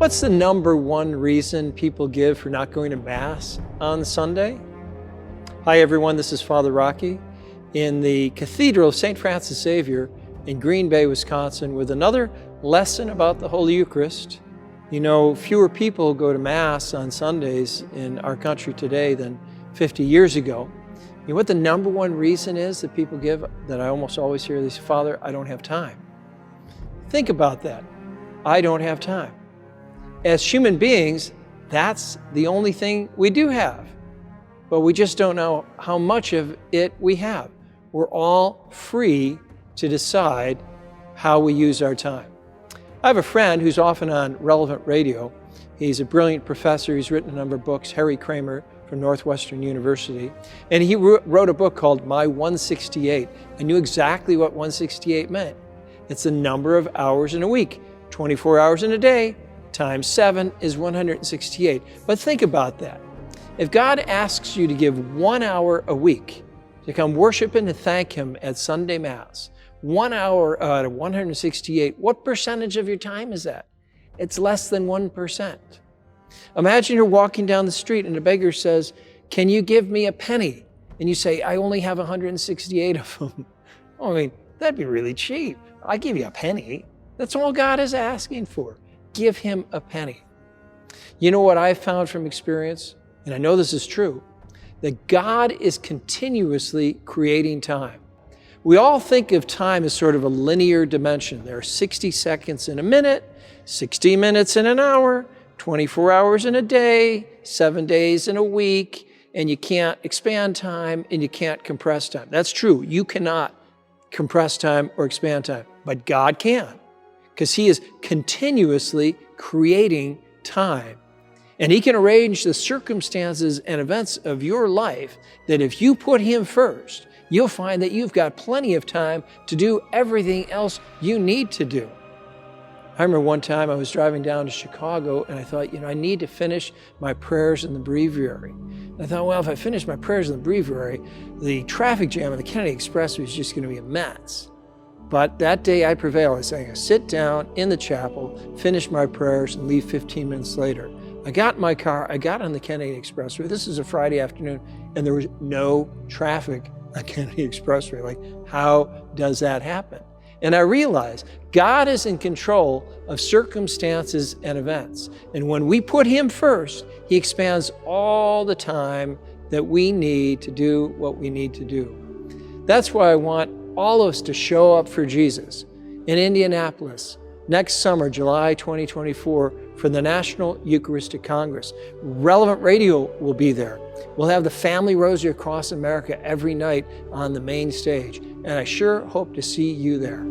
What's the number one reason people give for not going to Mass on Sunday? Hi everyone, this is Father Rocky in the Cathedral of St. Francis Xavier in Green Bay, Wisconsin, with another lesson about the Holy Eucharist. You know, fewer people go to Mass on Sundays in our country today than 50 years ago. You know what the number one reason is that people give, that I almost always hear? They say, Father, I don't have time. Think about that. I don't have time. As human beings, that's the only thing we do have. But we just don't know how much of it we have. We're all free to decide how we use our time. I have a friend who's often on Relevant Radio. He's a brilliant professor. He's written a number of books, Harry Kramer from Northwestern University. And he wrote a book called My 168. I knew exactly what 168 meant. It's the number of hours in a week, 24 hours in a day, times 7 is 168. But think about that. If God asks you to give 1 hour a week to come worship and to thank Him at Sunday Mass, 1 hour out of 168, what percentage of your time is that? It's less than 1%. Imagine you're walking down the street and a beggar says, can you give me a penny? And you say, I only have 168 of them. Oh, I mean, that'd be really cheap. I give you a penny. That's all God is asking for. Give Him a penny. You know what I've found from experience, and I know this is true, that God is continuously creating time. We all think of time as sort of a linear dimension. There are 60 seconds in a minute, 60 minutes in an hour, 24 hours in a day, 7 days in a week, and you can't expand time and you can't compress time. That's true. You cannot compress time or expand time, but God can, because He is continuously creating time. And He can arrange the circumstances and events of your life that if you put Him first, you'll find that you've got plenty of time to do everything else you need to do. I remember one time I was driving down to Chicago and I thought, I need to finish my prayers in the breviary. And I thought, well, if I finish my prayers in the breviary, the traffic jam on the Kennedy Expressway is just going to be a mess. But that day I prevailed. I was saying, sit down in the chapel, finish my prayers, and leave 15 minutes later. I got in my car, I got on the Kennedy Expressway. This is a Friday afternoon, and there was no traffic on Kennedy Expressway. Like, how does that happen? And I realized God is in control of circumstances and events. And when we put Him first, He expands all the time that we need to do what we need to do. That's why I want all of us to show up for Jesus in Indianapolis next summer, July 2024, for the National Eucharistic Congress. Relevant Radio will be there. We'll have the Family Rosary Across America every night on the main stage, and I sure hope to see you there.